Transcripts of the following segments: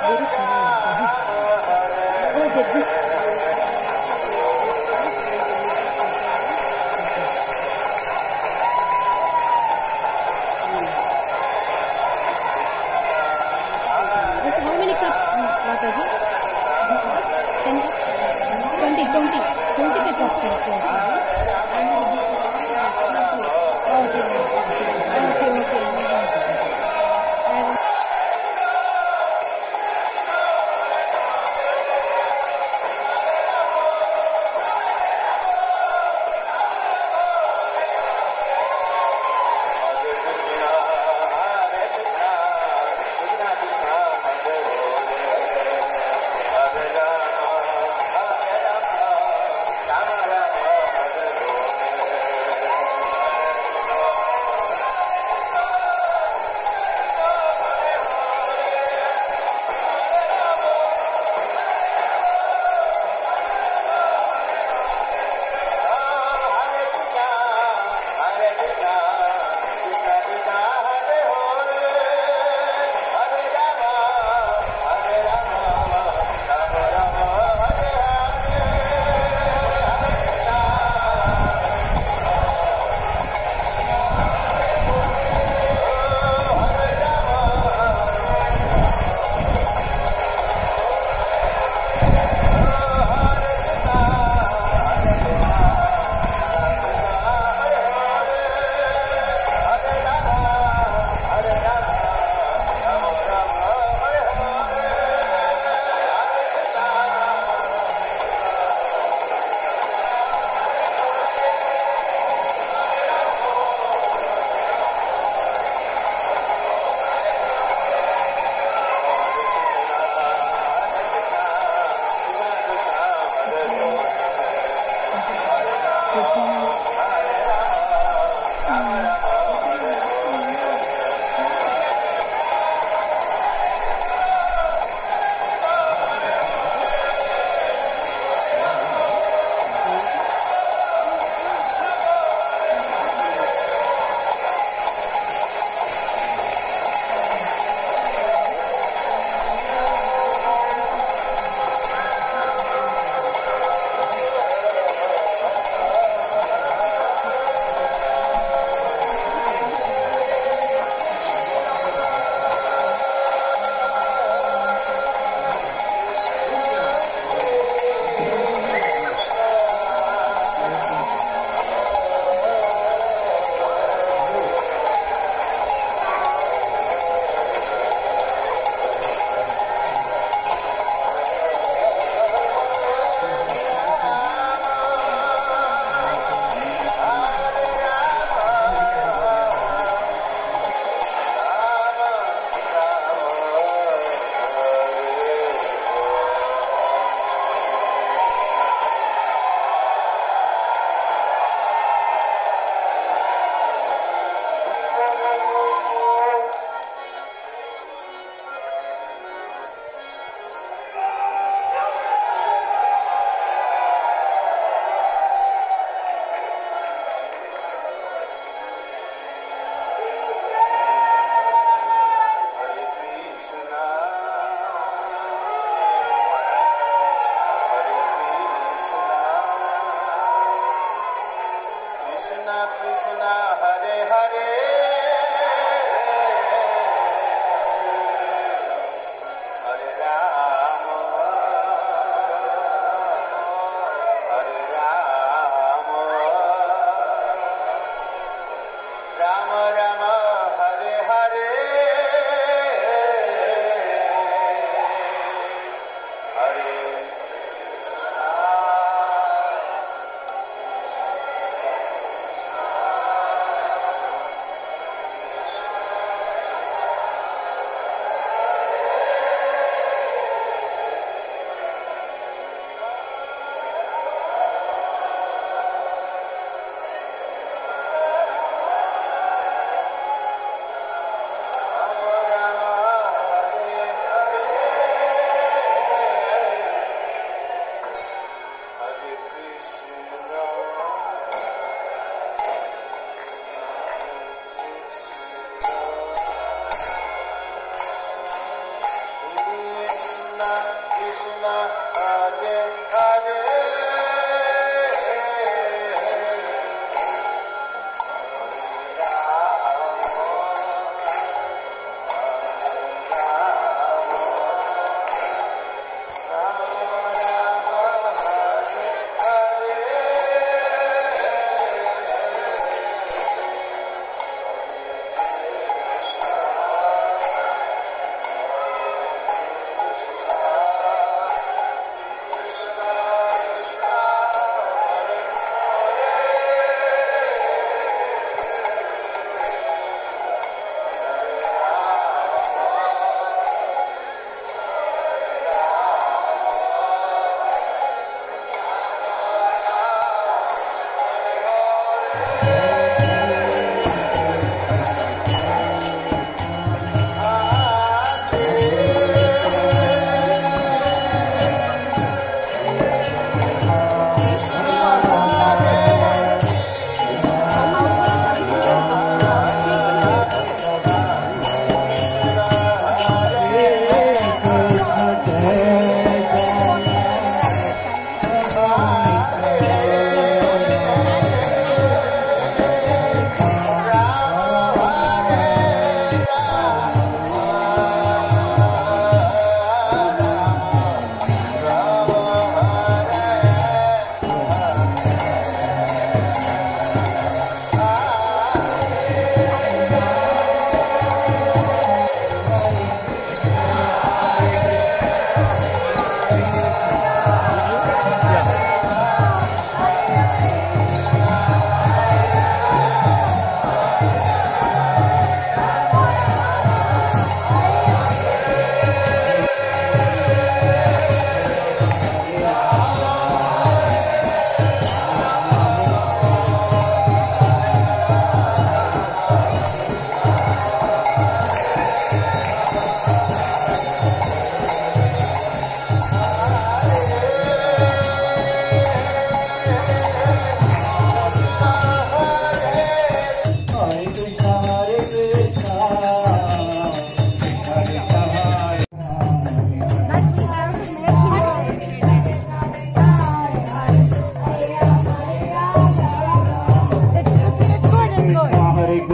very small. Oh, this. This how many cups water? 10 cups? 20 cups. Okay.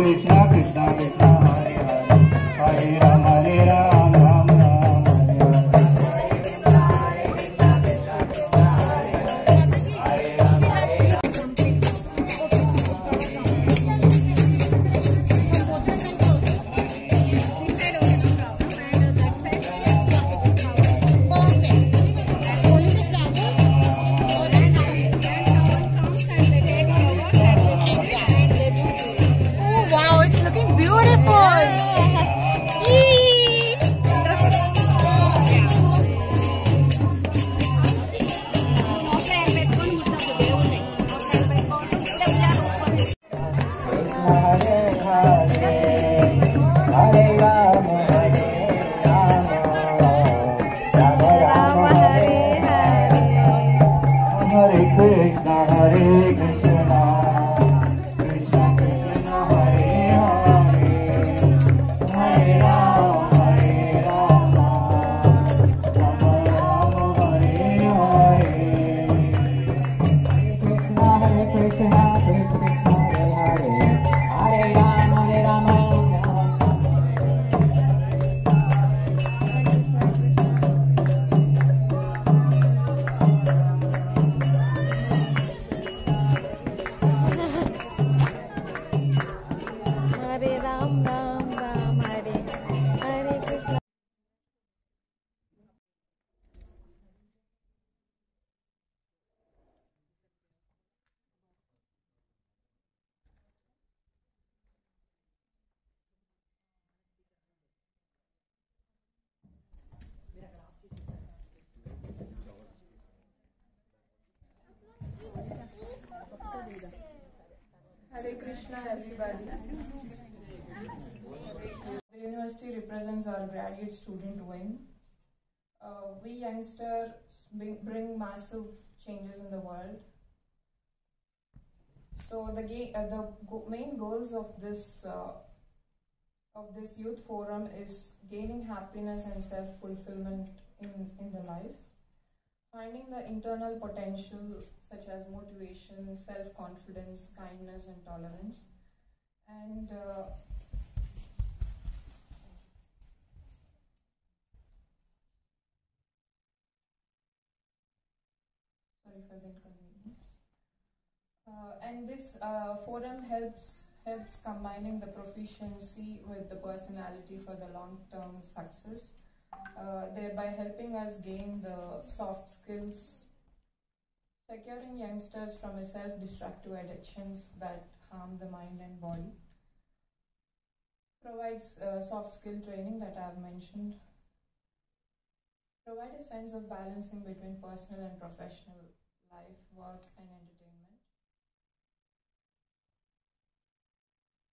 Krishna Krishna Krishna Hare Hare Hare Ram Ram Ram Hare Krishna, everybody. The university represents our graduate student wing. We youngsters bring massive changes in the world. So the main goals of this youth forum is gaining happiness and self-fulfillment in the life, finding the internal potential such as motivation, self-confidence, kindness and tolerance, and sorry for the inconvenience. And this forum helps combining the proficiency with the personality for the long-term success, thereby helping us gain the soft skills, securing youngsters from self-destructive addictions that harm the mind and body, provides soft skill training that I have mentioned, provide a sense of balancing between personal and professional life, work and entertainment,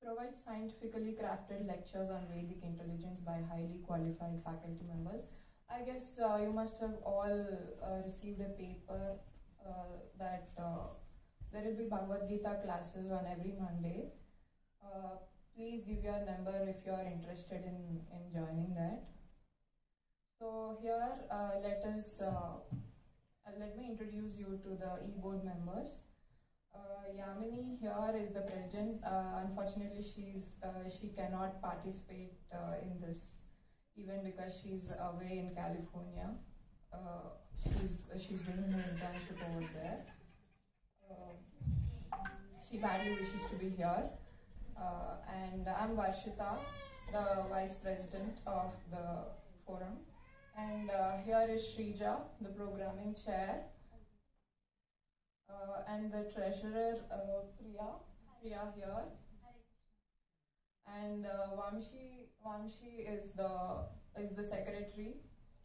provide scientifically crafted lectures on Vedic intelligence by highly qualified faculty members. I guess you must have all received a paper that there will be Bhagavad Gita classes on every Monday. Please give your number if you are interested in joining that. So here let me introduce you to the e-board members. Yamini here is the president. Unfortunately, she cannot participate in this event because she's away in California. She's doing her internship over there. She badly wishes to be here. And I'm Varshita, the vice president of the forum. And here is Shrija, the programming chair. And the treasurer, Priya here. And Vamshi is the secretary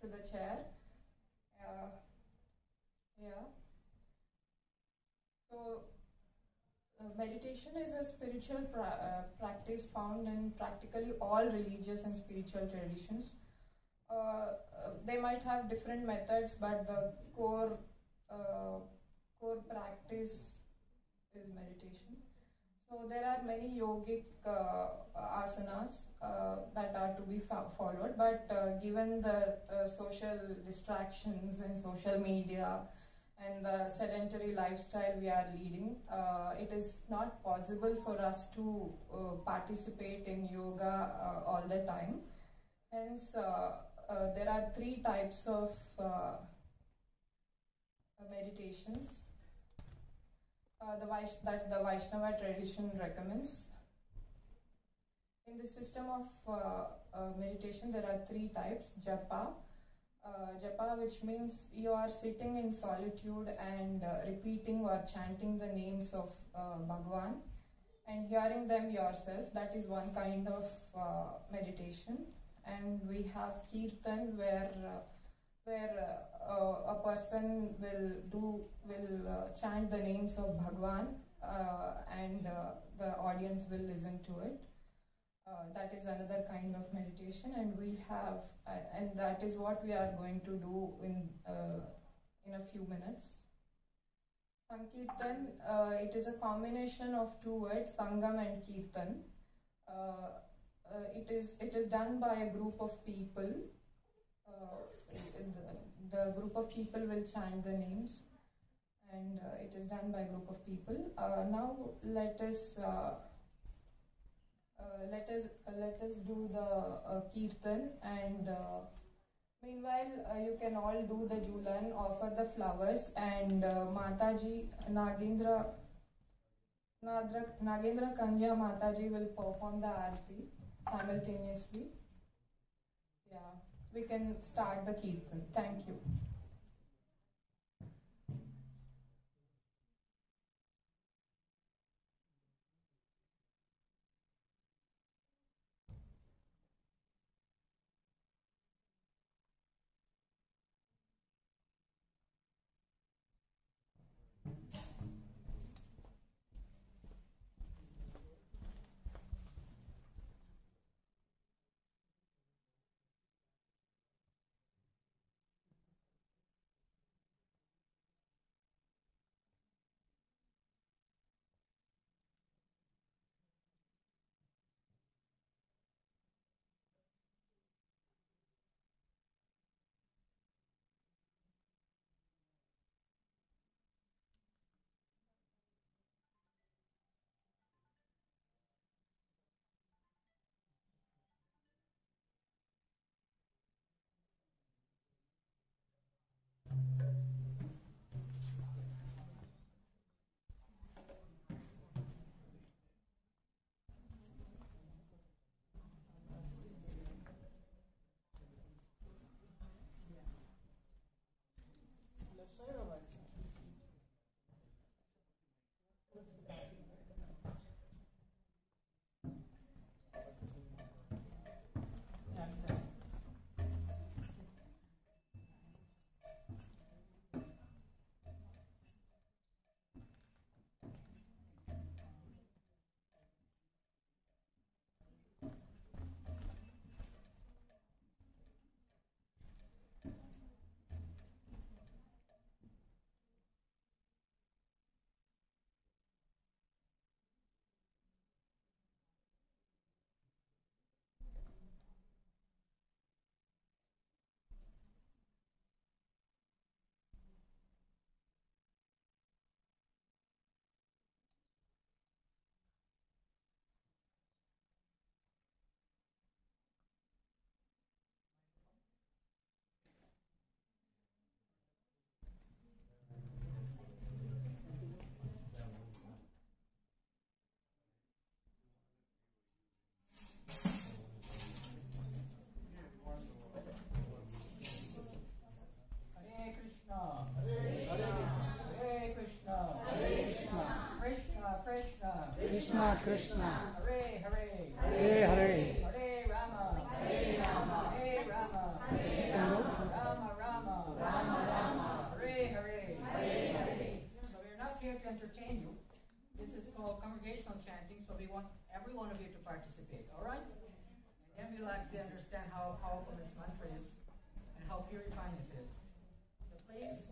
to the chair. Yeah. So meditation is a spiritual practice found in practically all religious and spiritual traditions. They might have different methods, but the core practice is meditation. So there are many yogic asanas that are to be followed, but given the social distractions and social media and the sedentary lifestyle we are leading, it is not possible for us to participate in yoga all the time. Hence, there are 3 types of meditations that the Vaishnava tradition recommends. In the system of meditation, there are 3 types. Japa. Japa, which means you are sitting in solitude and repeating or chanting the names of Bhagwan and hearing them yourself. That is one kind of meditation. And we have Kirtan, where a person will chant the names of Bhagwan and the audience will listen to it. That is another kind of meditation, and we have, and that is what we are going to do in a few minutes. Sankirtan, it is a combination of 2 words, Sangam and Kirtan. It is done by a group of people. The group of people will chant the names, and it is done by a group of people. Now let us do the Kirtan, and meanwhile you can all do the Julan, offer the flowers, and Mataji Nagendra Kanya Mataji will perform the Aarti simultaneously. Yeah, we can start the Kirtan. Thank you. Krishna Krishna, Hare Hare, Hare Hare, Hare Rama, Hare Rama, Hare Rama, Rama Rama, Rama Rama, Hare Hare, Hare Hare. So we're not here to entertain you. This is called congregational chanting, so we want every one of you to participate, all right? And then we'll actually understand how powerful this mantra is and how purifying it is. So please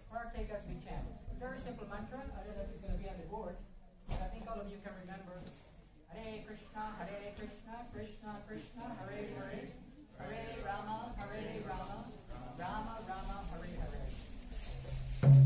partake as we chant. A very simple mantra. I don't know if it's going to be on the board, but I think all of you can remember. Hare Krishna, Krishna Krishna, Hare Hare, Hare Rama, Rama, Rama, Hare Hare.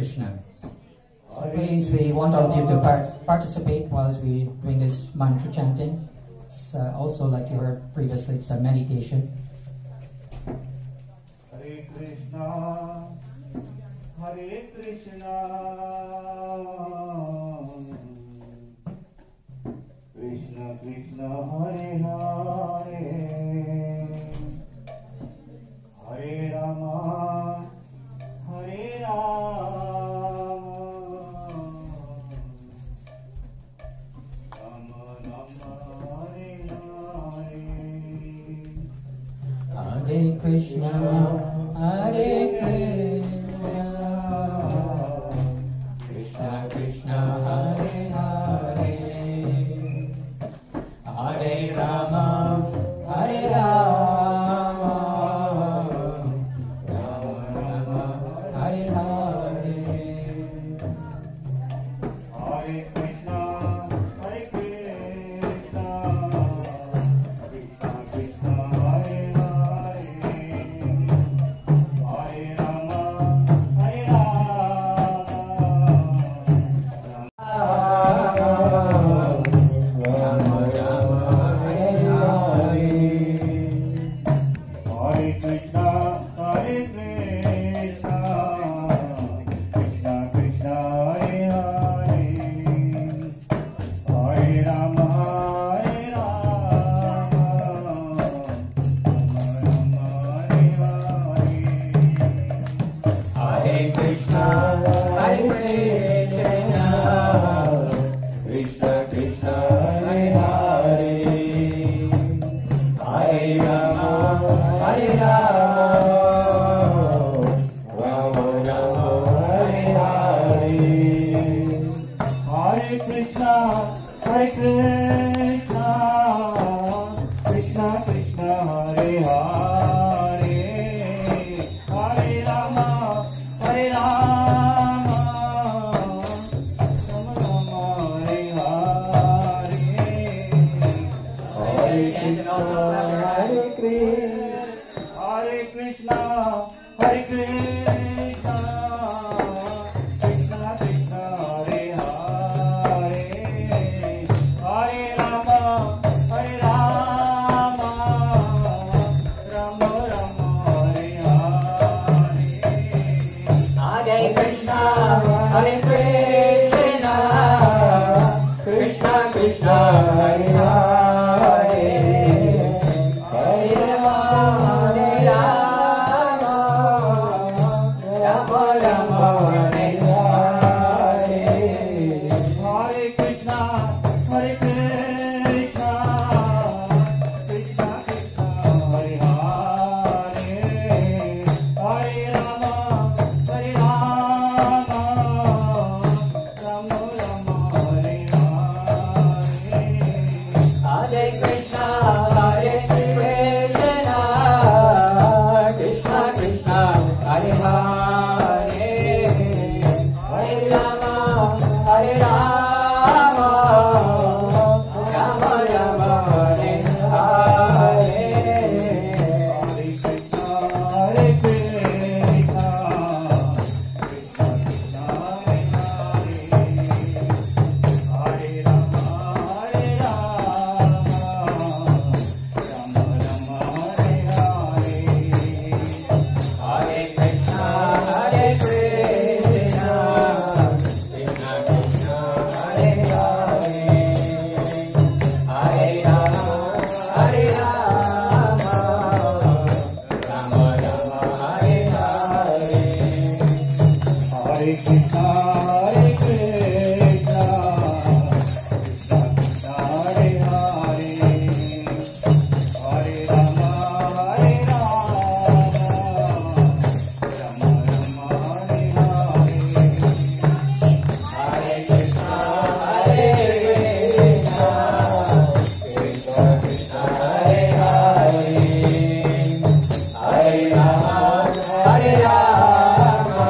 Krishna. So please, we want all of you to participate whilst we doing this mantra chanting. It's also, like you heard previously, it's a meditation. Hare Krishna, Hare Krishna, Krishna Krishna, Hare Hare, Hare Rama, Hare Rama, Rama Rama, Hare Hare. Hare Krishna, Hare Krishna, Krishna Krishna, Hare Hare, Hare Rama, Hare Rama, Rama Rama, Hare Hare. Hare Krishna, Hare Krishna, Krishna Krishna, Hare Hare, Hare Rama, Hare Rama, Hare Krishna, Hare Krishna, Krishna Krishna, Hare Hare, Hare Rama, Hare Rama, Rama Rama, Hare Hare. Hare Krishna, Hare Krishna, Krishna Krishna, Hare Hare, Hare Rama, Hare Rama, Rama Rama, Hare Hare. Hare Krishna, Hare Krishna, Krishna Krishna, Hare Hare, Hare Rama, Hare Rama, Rama Rama, Hare Hare. Hare Krishna, Hare Krishna, Hare Krishna, Krishna Krishna, Hare Hare, Hare Rama, Hare Rama, Rama Rama, Hare Hare. Hare Krishna, Hare Krishna, Krishna Krishna, Hare Hare, Hare Rama, Hare Rama, Rama Rama, Hare Hare. Hare Krishna, Hare Krishna, Krishna Krishna, Hare Hare, Hare Rama, Hare Rama, Rama Rama, Hare Hare. Hare Krishna, Hare Krishna, Krishna Krishna, Hare Hare, Hare Rama, Hare Rama, Rama Rama, Hare Hare. Hare Krishna, Hare Krishna, Krishna Krishna, Hare Hare, Hare Rama, Hare Rama, Rama Rama, Hare Hare. Hare Krishna, Hare Krishna, Krishna Krishna, Hare Hare, Hare Rama, Hare Rama, Rama Rama, Hare Hare. Hare Krishna, Hare Krishna, Krishna Krishna, Hare Hare, Hare Rama, Hare Rama, Rama Rama, Hare Hare. Hare Krishna, Hare Krishna, Krishna Krishna, Hare Hare, Hare Rama, Hare Rama,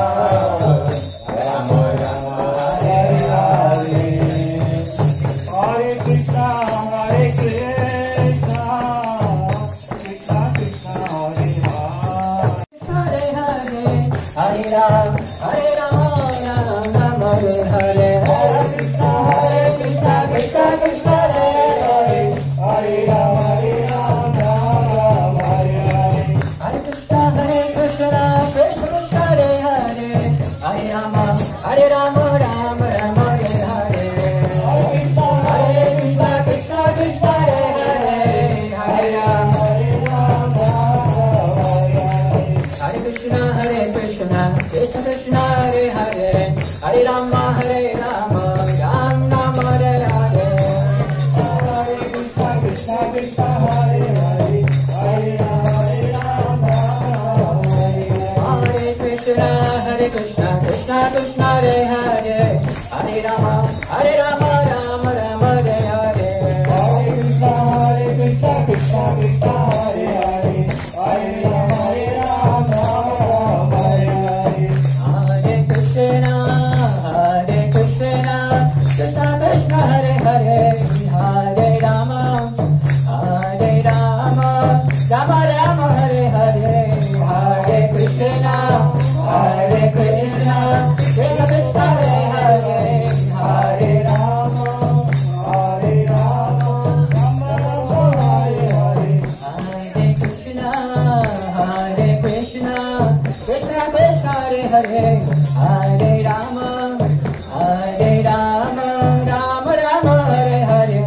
Rama Rama, Hare Hare. Hare Krishna, Hare Krishna, Krishna Krishna, Hare Hare. Hare Hare, Hare Rama, Hare Rama, Hare Krishna, Krishna Krishna Hare Hare, Hare Rama, Hare Rama, Rama Rama Hare Hare. Hare Krishna, Krishna Krishna Hare Hare, Hare Rama, Rama Rama Hare Hare. Hare Krishna, Krishna Krishna Hare Hare, Hare Rama, Rama Rama Hare Hare. Hare Krishna, Krishna Krishna Hare Hare, Hare Rama, Rama Rama Hare Hare. Hare Krishna, Krishna Krishna Hare Hare, Hare Rama, Rama Rama Hare Hare. Hare Krishna, Krishna Krishna Hare Hare, Hare Rama, Rama Rama Hare Hare.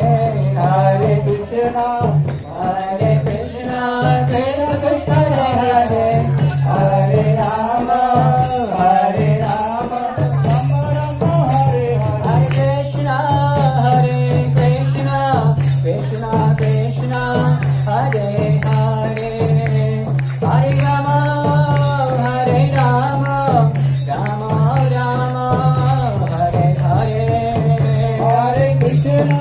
Hare Krishna, Krishna Krishna Hare Hare, Hare Rama, Rama Rama Hare Hare. Hare Krishna, Krishna Krishna Hare Hare, Hare Rama, Rama Rama Hare Hare. Hare Krishna,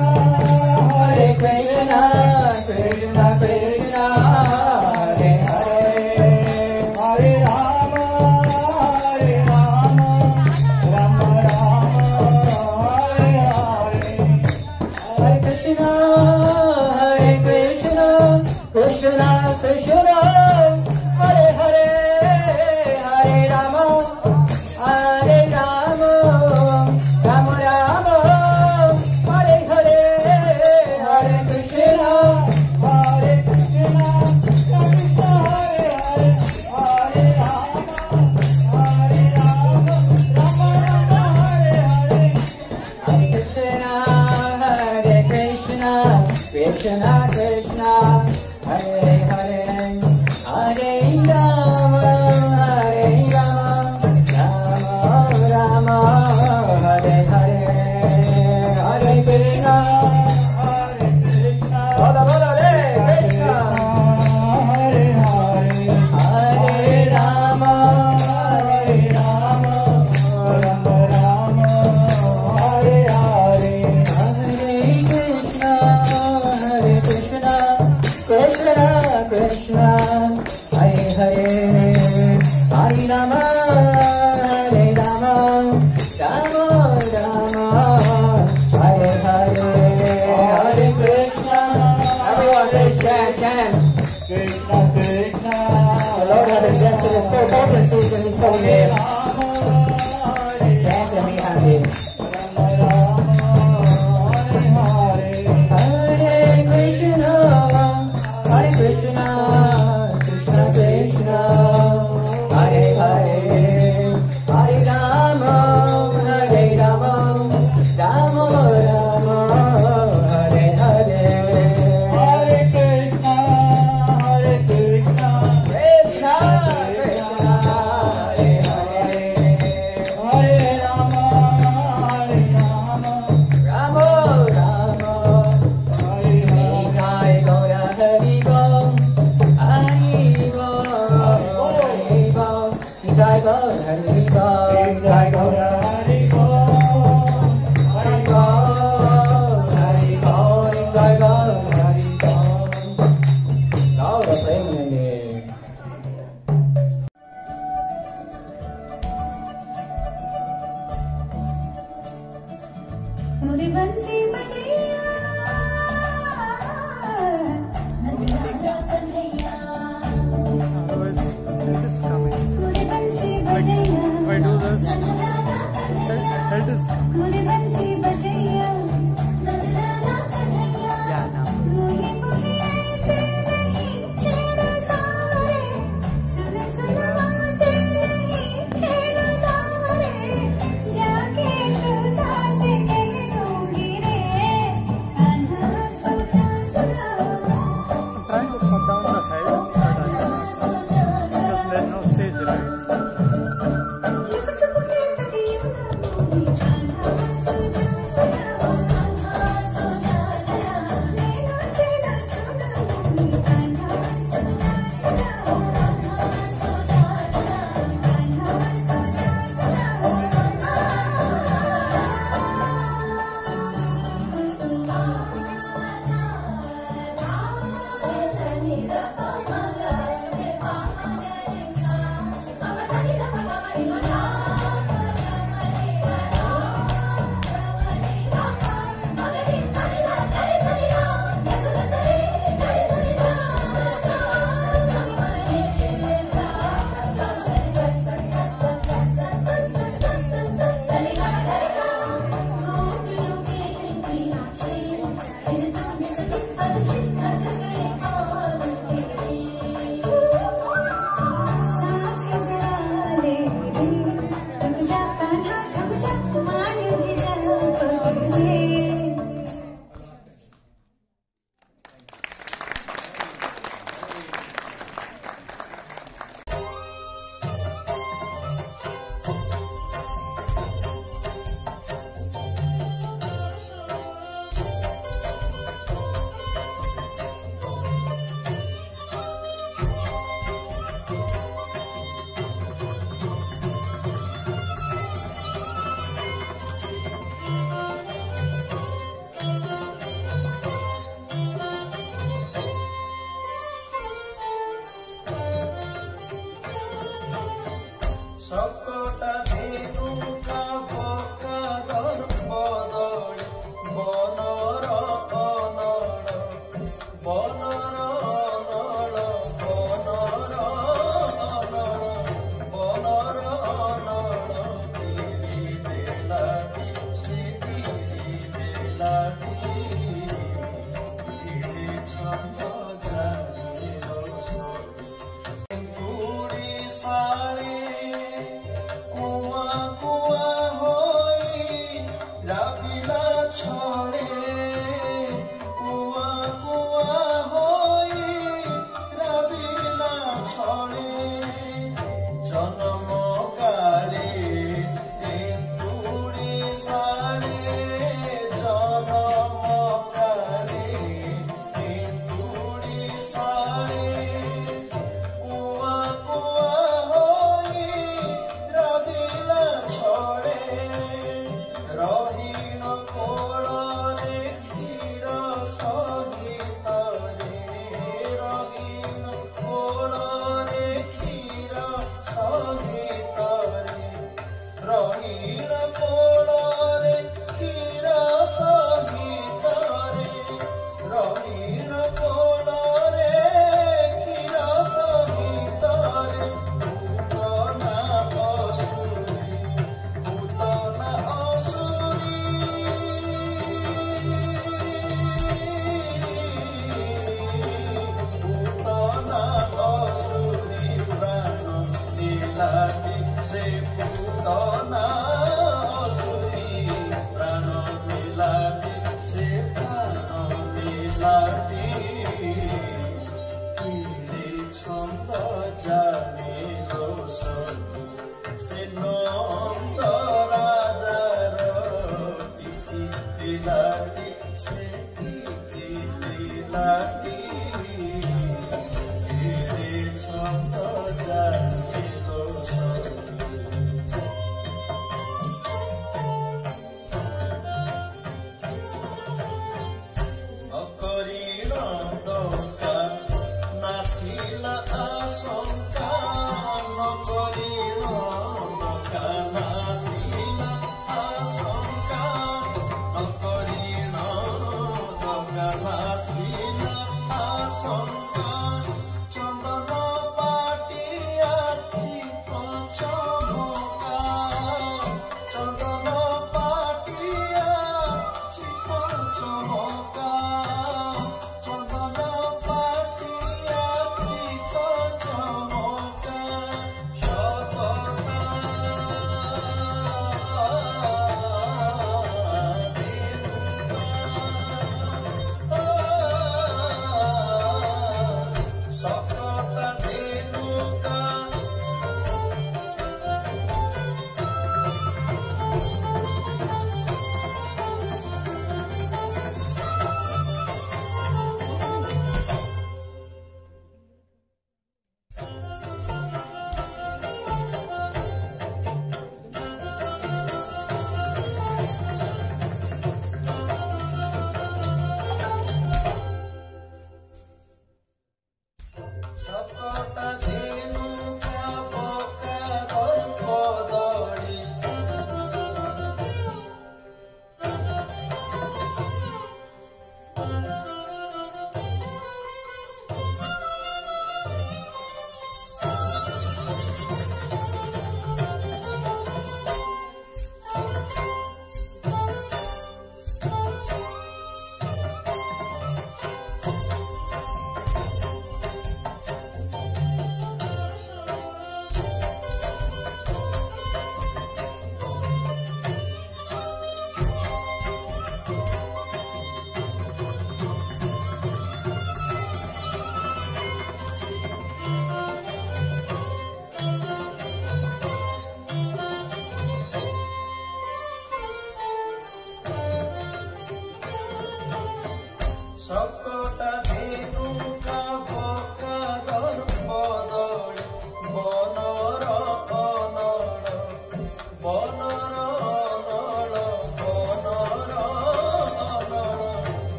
Krishna Krishna Hare Hare, Hare Rama, Rama Rama Hare Hare. Hare Krishna, Krishna Krishna Hare Hare, Hare Rama, Rama Rama Hare Hare. Hare Krishna, Krishna Krishna Hare Hare, Hare Rama, Rama Rama Hare Hare. Hare Krishna, Bola bola Hare Krishna, Hare Hare, Hare Rama, Rama Rama Hare Hare. Hare Krishna, Krishna Krishna Hare Hare, Hare Rama, Rama Rama Hare Hare. Hare Krishna, everyone please chant. Krishna Krishna, The Lord has invested his full potencies in his holy name. Chant and be happy. Hare Krishna, Krishna Krishna Hare Hare, Hare Rama, Rama Rama Hare Hare. Hare Krishna, Krishna Krishna Krishna Hare Hare, Hare Rama, Rama Rama Hare Nitai Gaura Hari Bol, Hari Bol, Hari Bol, Nitai Gaura Hari Bol, Nitai Gaura Hare Hare. Hari Bol, Hari Bol, Nitai Gaura Hari Bol. Gaura Premanande. मुरी बंसी बजैया Nandlala Kanhaiya This is coming. मुरी बंसी बजैया If I do this, Nandlala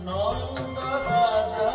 Nanda Raja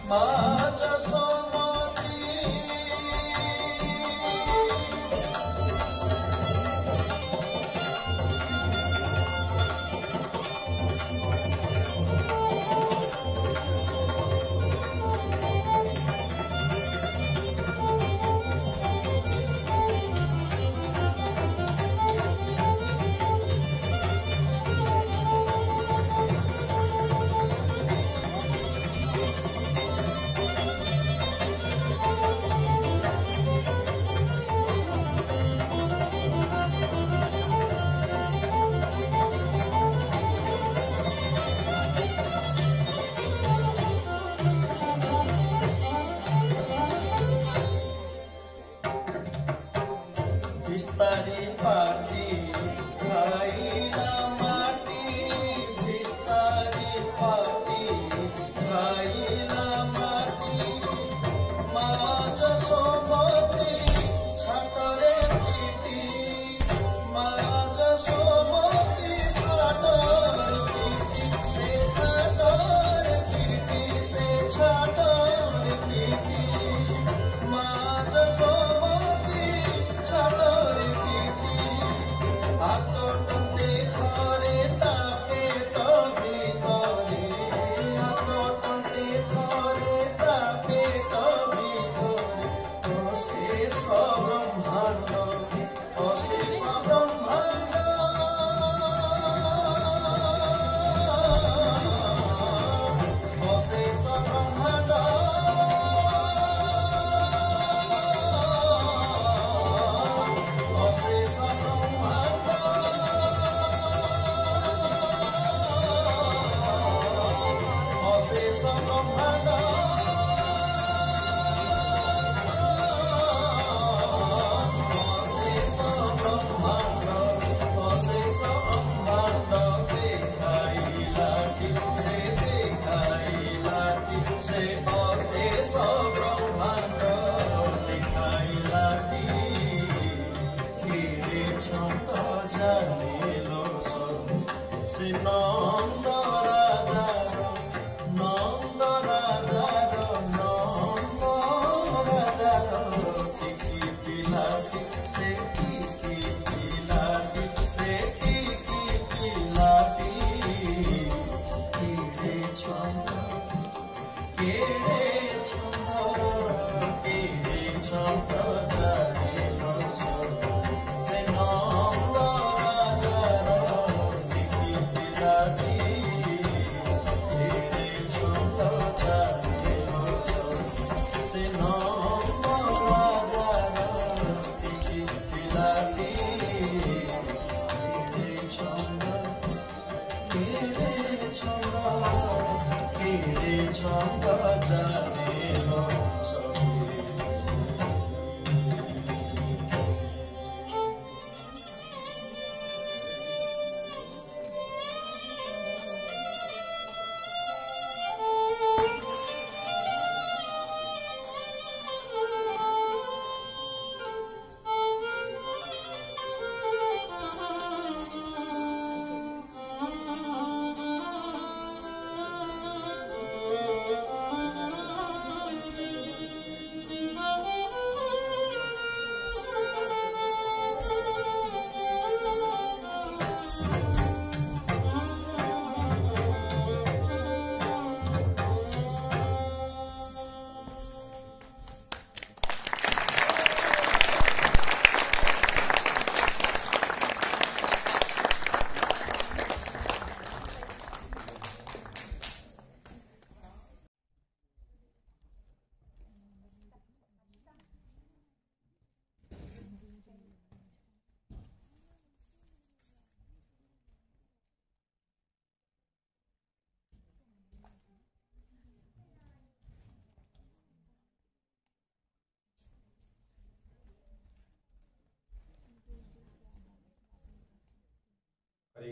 Maja somati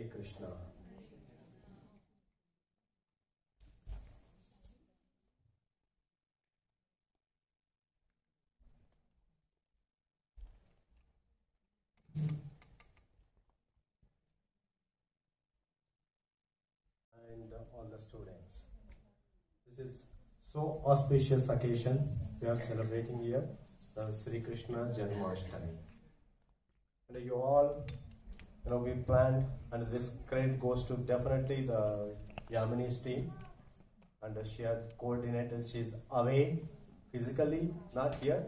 Hare Krishna. And all the students. This is so auspicious occasion we are celebrating here, the Sri Krishna Janmashtami. And you all, we planned, and this credit goes to definitely the Yamini's team, and she has coordinated. She's away physically, not here,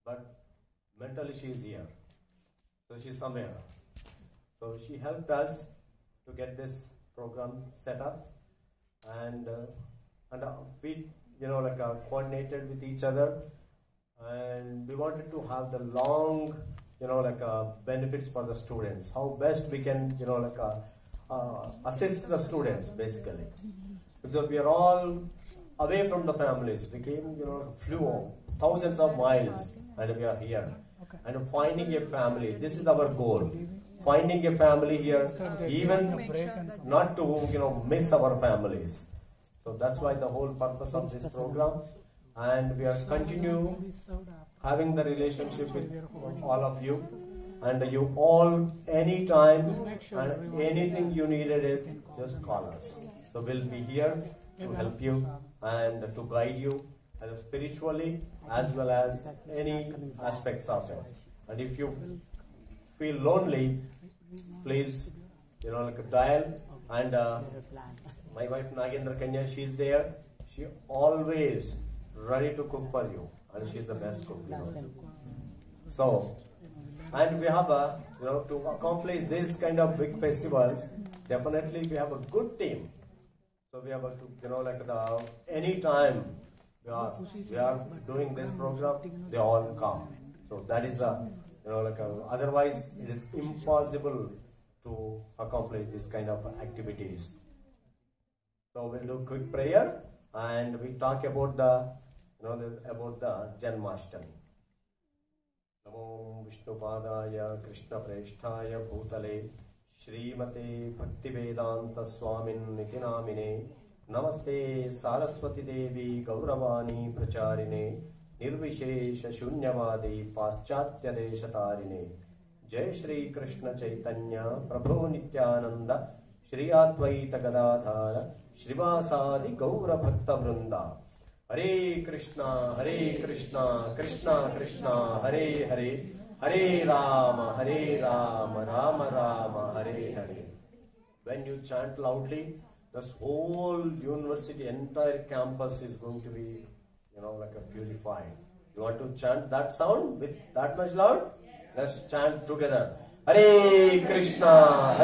but mentally she is here. So she's somewhere. So she helped us to get this program set up, and we coordinated with each other, and we wanted to have the long benefits for the students, how best we can assist the students basically, because we are all away from the families. We came flew thousands of miles and we are here, and finding a family, this is our goal. Finding a family here, even not to miss our families. So that's why the whole purpose of this program, and we are continue having the relationship with all of you, and you all anytime and anything you needed it, just call us. So we'll be here to help you and to guide you spiritually as well as any aspects of it. And if you feel lonely, please dial, and my wife Nagendra Kanya, she's there. She always ready to cook for you, and she's the best cook. So, and we have to accomplish this kind of big festivals, definitely we have a good team. So we have any time we are doing this program, they all come. So that is the otherwise it is impossible to accomplish this kind of activities. So we'll do quick prayer, and we talk about the Janmashtami. Namo Vishnupadaya Krishna Presthaya Bhutale Srimate Bhaktivedanta Swamin Niti Namine Namaste Saraswati Devi Gauravani Pracharine Nirvishesha Shunyavadi Paschatya Deshatarine Jai Shri Krishna Chaitanya Prabhu Nityananda Shri Advaita Gadadhara Shrivasadi Gaura Bhakta Vrunda. Hare Krishna, Krishna Krishna, Hare Hare, Hare Rama, Rama Rama, Hare Hare. When you chant loudly, this whole university, entire campus is going to be, purified. You want to chant that sound with that much loud? Let's chant together. Hare Krishna,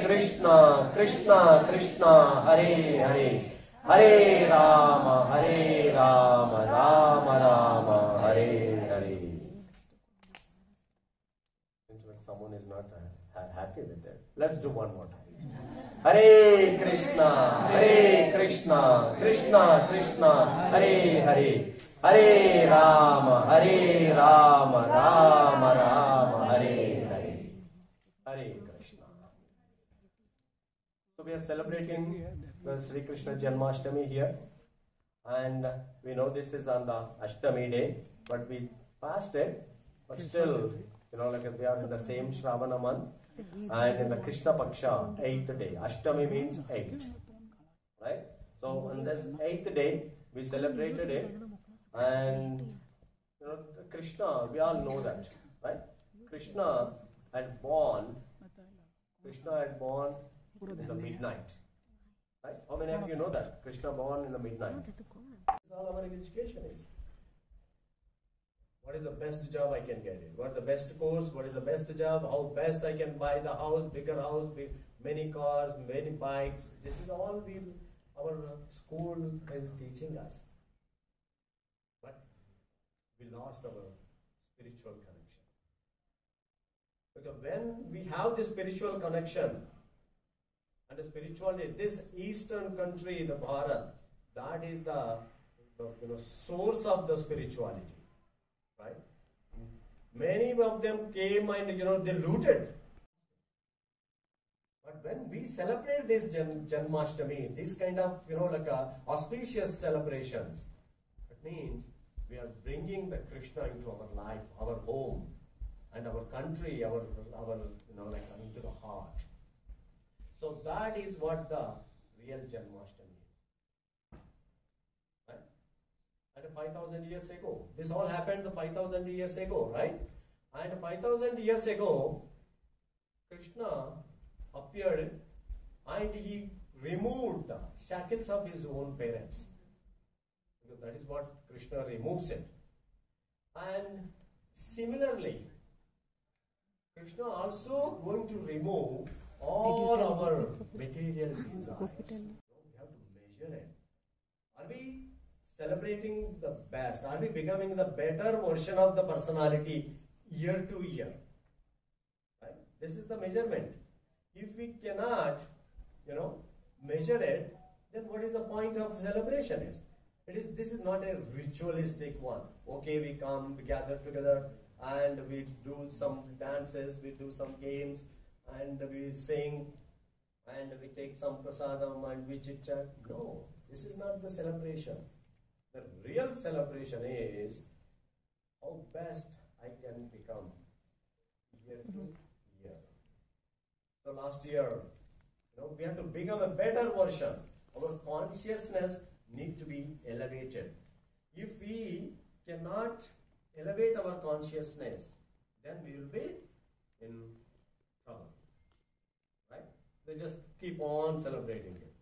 Krishna Krishna, Hare Hare. Hare Rama, Rama Rama, Hare Hare. Seems like someone is not happy with it. Let's do one more time. Hare Krishna, Krishna Krishna, Hare Hare. Hare Rama, Rama Rama, Hare Hare. Hare Krishna. So we are celebrating the Sri Krishna Janmashtami here, and we know this is on the Ashtami day, but we passed it, but still, we are in the same Shravana month, and in the Krishna Paksha, 8th day. Ashtami means 8, right? So on this 8th day, we celebrated it, and Krishna, we all know that, right? Krishna had born in the midnight. Right? How many of you know that? Krishna born in the midnight. That's all our education is. What is the best job I can get in? What is the best course? What is the best job? How best I can buy the house, bigger house, many cars, many bikes. This is all our school is teaching us. But we lost our spiritual connection. Because when we have this spiritual connection, and the spirituality, this eastern country, the Bharat, that is the source of the spirituality, right? Many of them came and they looted. But But when we celebrate this Janmashtami, this kind of, like auspicious celebrations, it means we are bringing the Krishna into our life, our home, and our country, our into the heart. So that is what the real Janmashtami is. Right? And 5,000 years ago, this all happened 5,000 years ago, right? And 5,000 years ago, Krishna appeared and he removed the shackles of his own parents. Because that is what Krishna removes it. And similarly, Krishna also going to remove all our material desires. We have to measure it. Are we celebrating the best? Are we becoming the better version of the personality year to year? Right? This is the measurement. If we cannot, measure it, then what is the point of celebration? This is not a ritualistic one. Okay, we come, we gather together, and we do some dances, we do some games, and we sing, and we take some prasadam and we chit chat. No, this is not the celebration. The real celebration is how best I can become year to year. So last year, we have to become a better version. Our consciousness needs to be elevated. If we cannot elevate our consciousness, then we will be in trouble. Right? They just keep on celebrating it.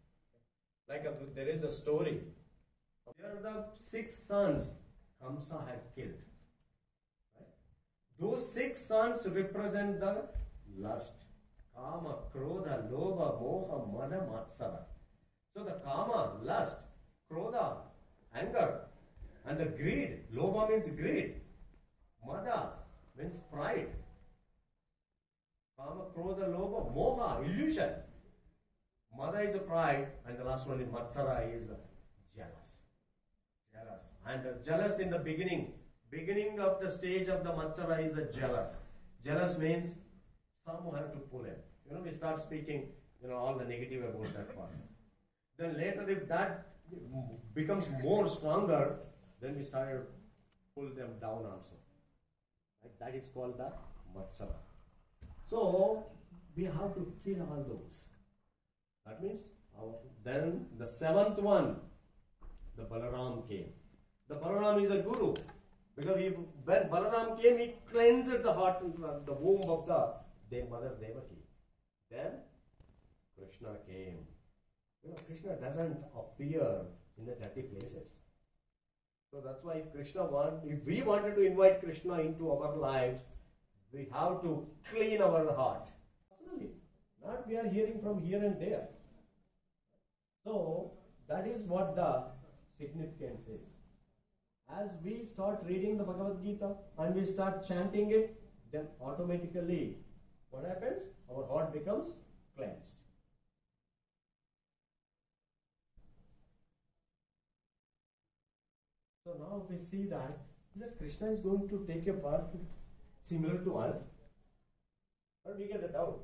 Like there is a story. Here are the 6 sons Kamsa had killed. Right? Those 6 sons represent the lust. Kama, Krodha, Lobha, Moha, Mada, Matsara. So the Kama, lust, Krodha, anger, and the greed. Lobha means greed. Mada means pride. Kama, Krodha, Lobha, Moha, illusion. Mada is a pride, and the last one is Matsara is jealous. Jealous. And jealous in the beginning of the stage of the Matsara is the jealous. Jealous means someone have to pull it. We start speaking, all the negative about that person. Then later, if that becomes more stronger, then we start to pull them down also. Right? That is called the Matsara. So we have to kill all those. That means then the 7th one, the Balaram came. The Balaram is a guru. Because when Balaram came, he cleansed the heart, the womb of the mother Devaki. Then Krishna came. Krishna doesn't appear in the dirty places. So that's why if we wanted to invite Krishna into our lives, we have to clean our heart. Personally, not we are hearing from here and there. So that is what the significance is. As we start reading the Bhagavad Gita and we start chanting it, then automatically what happens? Our heart becomes cleansed. So now we see that Krishna is going to take a part similar to us. How do we get that out?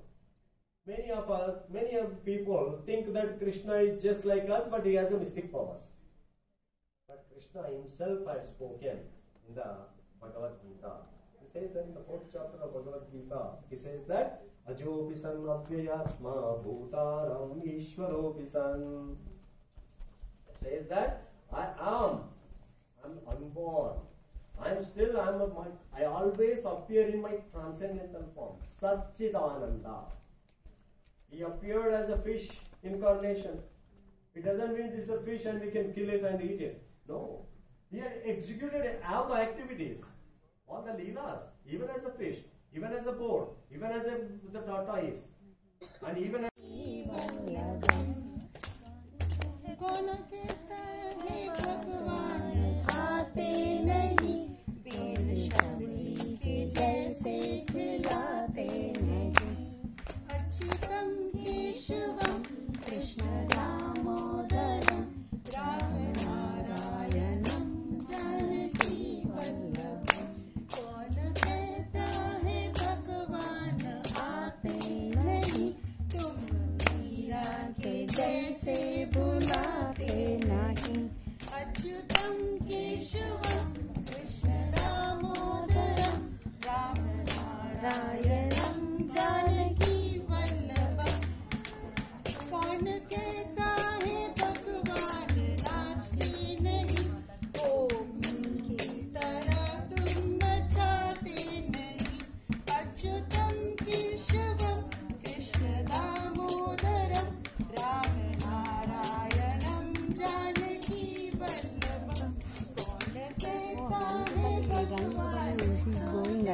Many of people think that Krishna is just like us, but he has a mystic powers. But Krishna himself had spoken in the Bhagavad Gita. He says that in the 4th chapter of Bhagavad Gita, he says that Ajopi san avyayatma bhutaram ishvaropi san. It says that I'm unborn. I always appear in my transcendental form. Satchidananda. He appeared as a fish incarnation. It doesn't mean this is a fish and we can kill it and eat it. No. He had executed all the activities, all the leelas, even as a fish, even as a boar, even as the tortoise, and even as कौन कहता है भगवान आते नहीं, बिन शबरी के जैसे खिलाते नहीं। अच्युतम केशवम कृष्ण दामोदरम राम नारायणम जानकी वल्लभम। कौन कहता है भगवान आते नहीं, तुम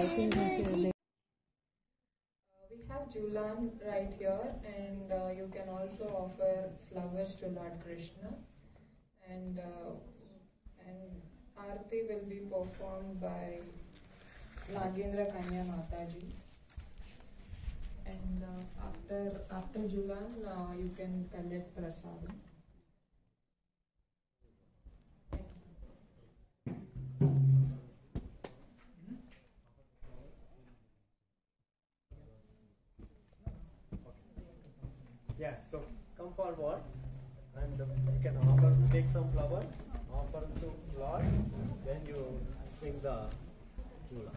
We have Julan right here, and you can also offer flowers to Lord Krishna. And Aarti will be performed by Nagendra Kanya Mataji. And after Julan, you can collect prasadam. Yeah, so come forward and you can offer, take some flowers, offer to Lord, then you swing the chula.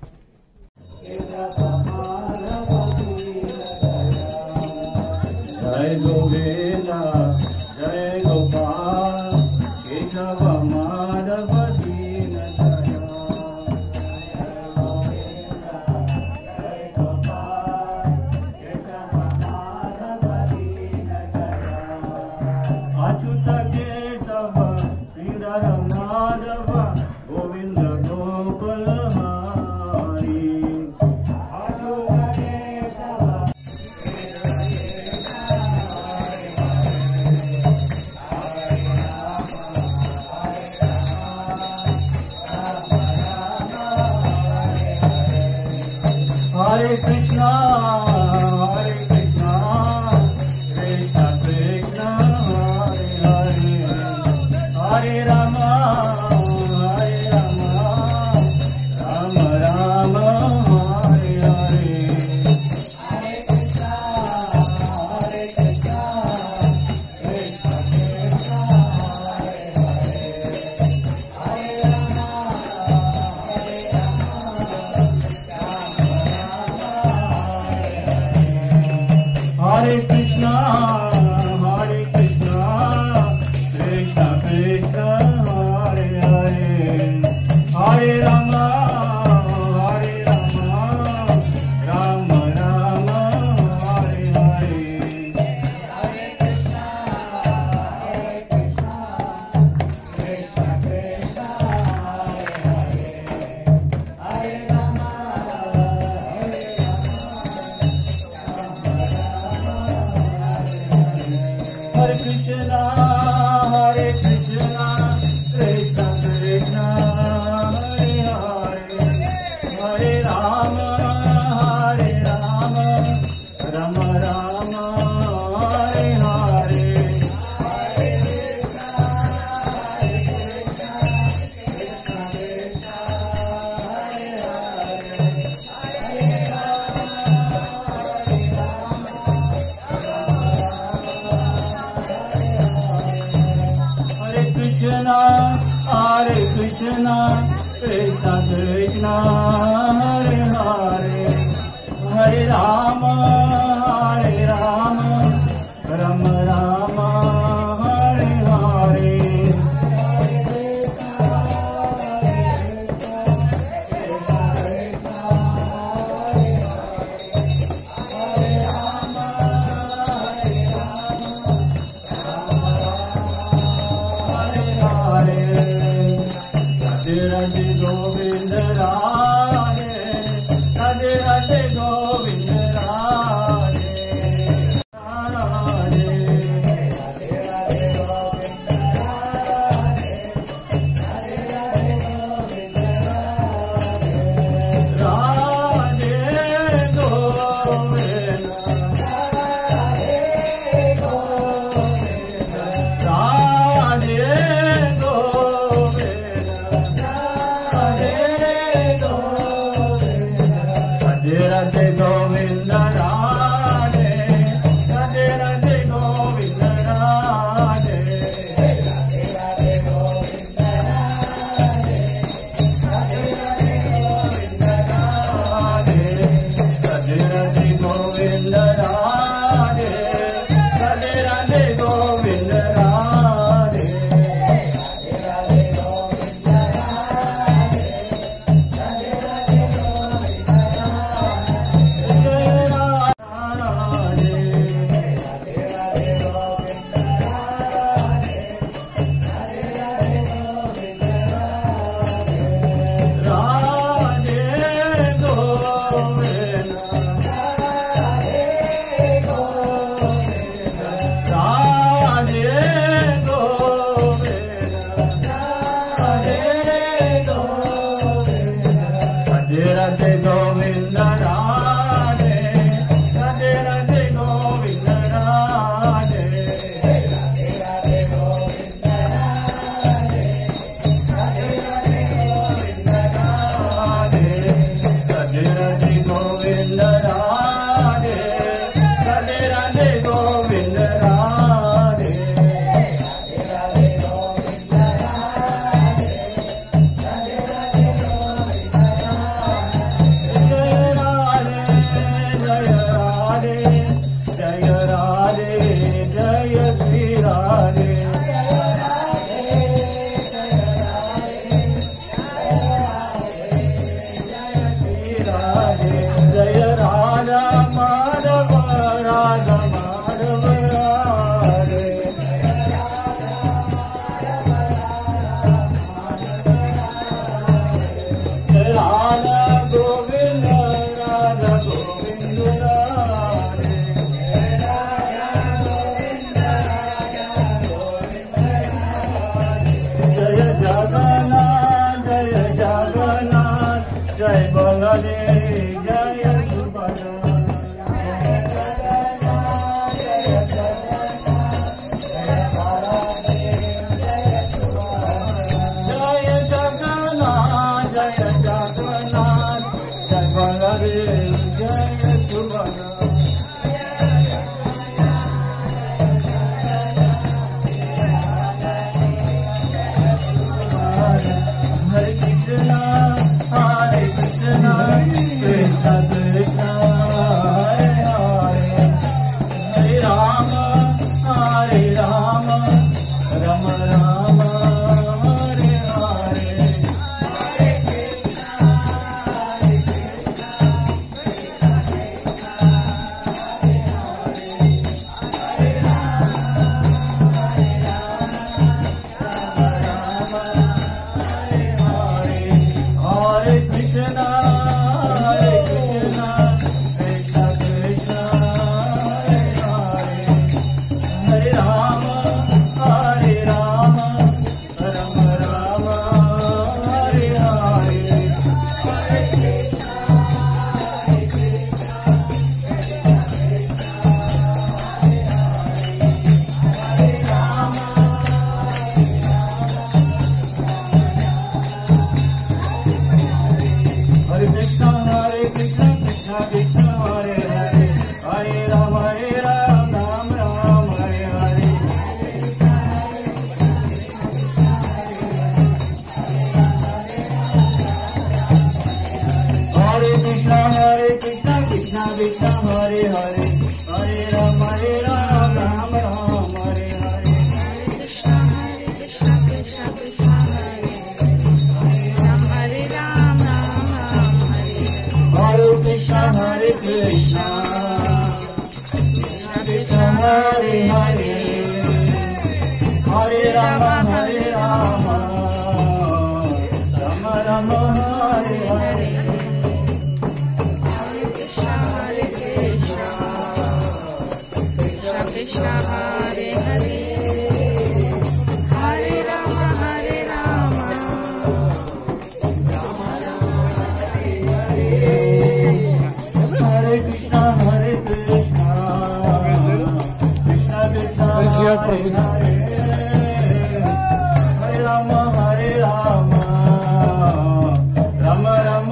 Jai Govinda, Jai Gopal, Keshava Madhava Dina Daya. Jai Govinda, Jai Gopal, Keshava Madhava Dina Daya. Achyuta Keshava, Sridhara Madhava, Govinda Gopala Hari. Achyuta Keshava. Hare Krishna, Krishna Krishna, Hare Hare, Hare Rama, Rama Rama, Hare Hare. Hare Krishna, Krishna Krishna, Hare Hare, Hare Rama, Hare Krishna, Krishna Krishna, Hare Hare, Hare Rama, Rama Rama, Hare Hare. Hare Krishna, Krishna Krishna, Hare Hare, Hare Rama, Hare Krishna, Krishna Krishna, Hare Hare, Hare Rama, Rama Rama, Hare Hare. Hare Krishna, Krishna Krishna, Hare Hare, Hare Krishna, Krishna Krishna, Hare Hare, Hare Rama, Rama Rama, Hare Hare. Radhe Radhe Govinda Radhe, Radhe Radhe Govinda Radhe, Radhe Radhe Govinda Radhe, Radhe Radhe Govinda Radhe, Radhe Govinda, Radhe Govinda, Radhe Radhe Govinda Radhe, Radhe Radhe Govinda Radhe, Radhe Radhe Govinda Radhe, Radhe Radhe Govinda Radhe, Radhe Radhe Govinda Radhe, Radhe Radhe Govinda Radhe, Radhe Radhe Govinda Radhe, Radhe Radhe Govinda Radhe. Radhe Radhe Govinda Radhe, Radhe Radhe Govinda Radhe, Radhe Radhe Govinda Radhe, Radhe Radhe Govinda Radhe, Radhe Radhe Govinda Radhe, Radhe Radhe Govinda Radhe, Radhe Radhe Govinda Radhe, Radhe Radhe Govinda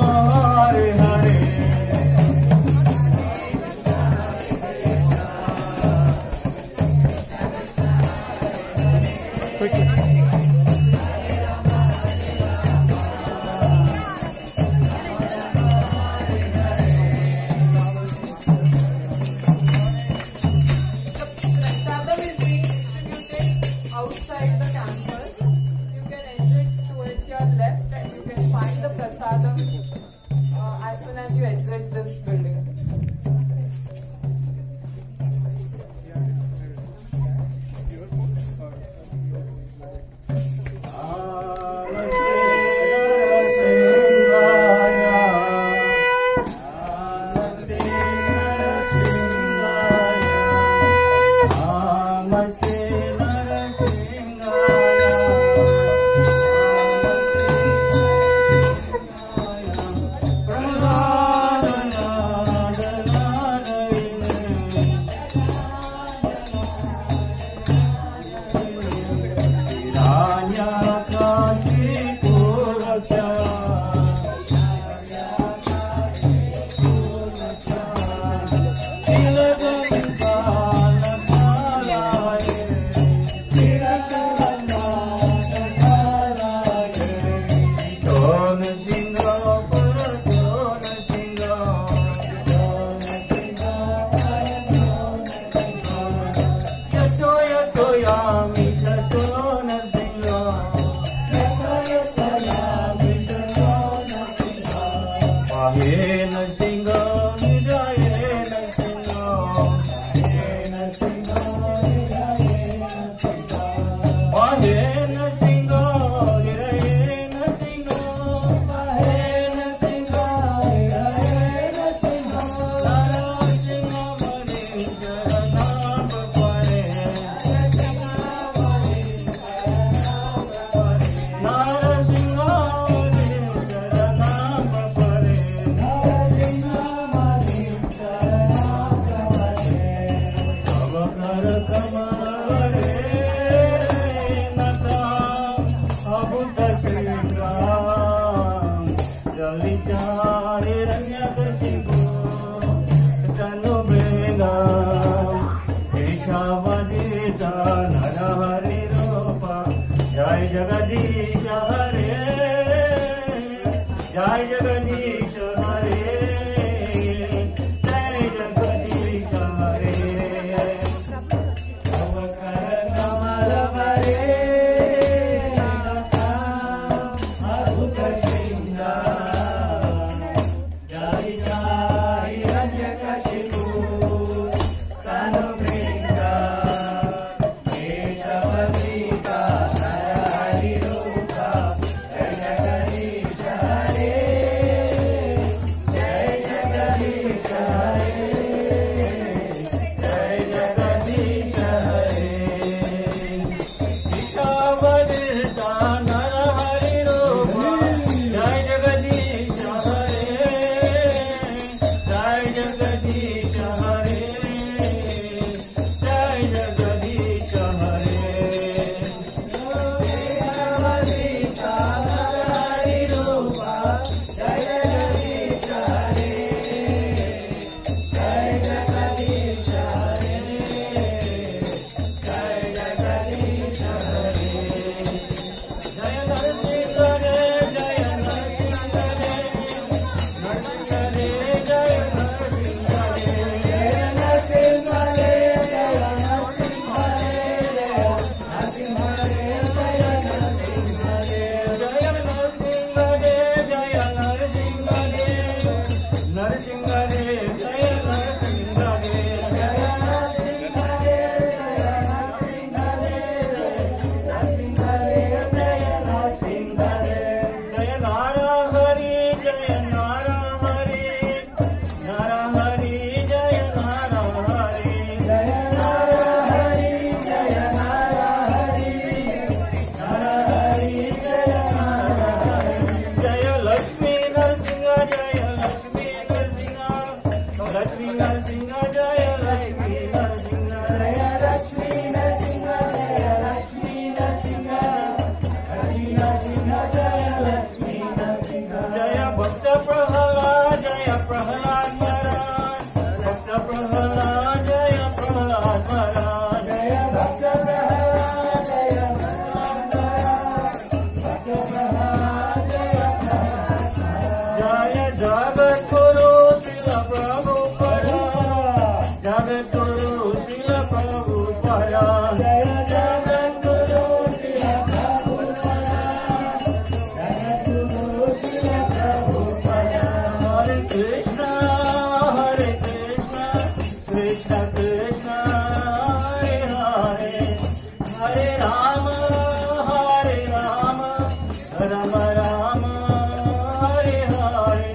Ahe Nrsinga, Jaye Nrsinga, Ahe Nrsinga, Jaye Nrsinga, Ahe Nrsinga, Jaye Nrsinga, Ahe Nrsinga, Jaye Nrsinga, Narasimha Mani Jaranam Pare, Narasimha Mani Jaranam Pare, Narasimha Mani Jaranam Pare, Avakar Kamare Nata Abhuta Sringram, Jalita Hiranyakashipu, Tanu Bringam, Ishavadita Narahari Rupa, Jai Jagadish Hare, Jai Jagadish Hare, Jai Jagadish Hare. Avakar Kamalavare Nata Abhuta Sringram, Jalita Hiranyakashipu, Tanu Bringam, Keshavadita Narahari Rupa, Jai Jagadish Hare, Jai Jagadish Hare, Jai Jagadish Hare. Keshavadita Narahari Rupa, Jai Jagadish Hare, Jai Jagadish Hare, Jai Jagadish Hare. Keshavadita Narahari Rupa, Jai Jagadish Hare, Jai Jagadish Hare, Jai Jagadish Hare. Jaya Nrsimhare, Jaya Nrsimhare, Nrsimhare, Jaya Nrsimhare, Jaya Nrsimhare, Jaya Nrsimhare, Jaya Nrsimhare, Jaya Nrsimhare, Jaya Nrsimhare, Jaya Nrsimhare, Nrsimhare, Jaya Nrsimhare, Jaya Nrsimhare, Jaya Nrsimhare, Nrsimhare, Jaya Nrsimhare, Jaya Narahari, Jaya Narahari, Narahari, Jaya Narahari, Jaya Narahari, Jaya Narahari, Narahari, Jaya Narahari, Jaya Lakshmi Nrsimha, Jaya Lakshmi Nrsimha, Lakshmi Nrsimha, Jaya Lakshmi Nrsimha, Jaya Lakshmi Nrsimha, Jaya Lakshmi Nrsimha, Lakshmi Nrsimha, Jaya Lakshmi Nrsimha, Jaya Bhakta Prahalad, Jaya Prahalad Maharaj, Bhakta Prahalad, Jaya Prahalad Maharaj, Jaya Bhakta Prahalad, Jaya Prahalad Maharaj, Bhakta Prahalad, Jaya Prahalad Maharaj, Jaya Jagat Guru Srila Prabhupada, Jagat Guru Srila Prabhupada, Jaya Jagat Guru Srila Prabhupada, Jagat Guru Srila Prabhupada. Hare Krishna, Hare Krishna, Krishna Krishna, Hare Hare, Hare Rama, Hare Rama, Rama Rama, Hare Hare,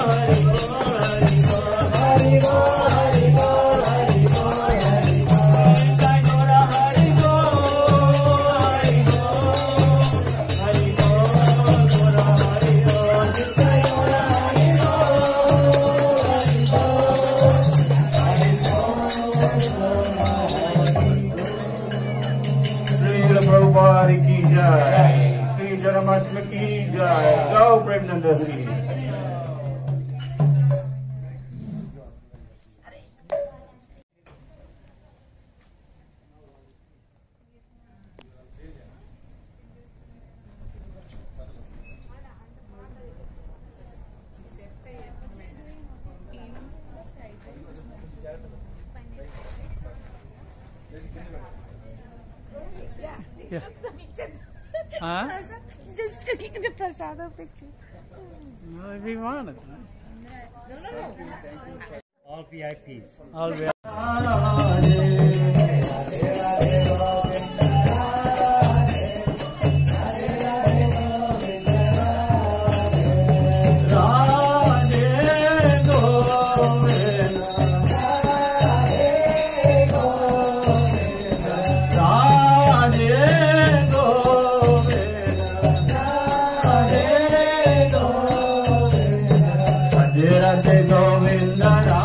Prabhupada ki jai, Sri Janmashtami ki jai, Gau Premananda Hari. Huh? Just taking the prasada picture. No, if you want it. All VIPs. All we Radhe Govinda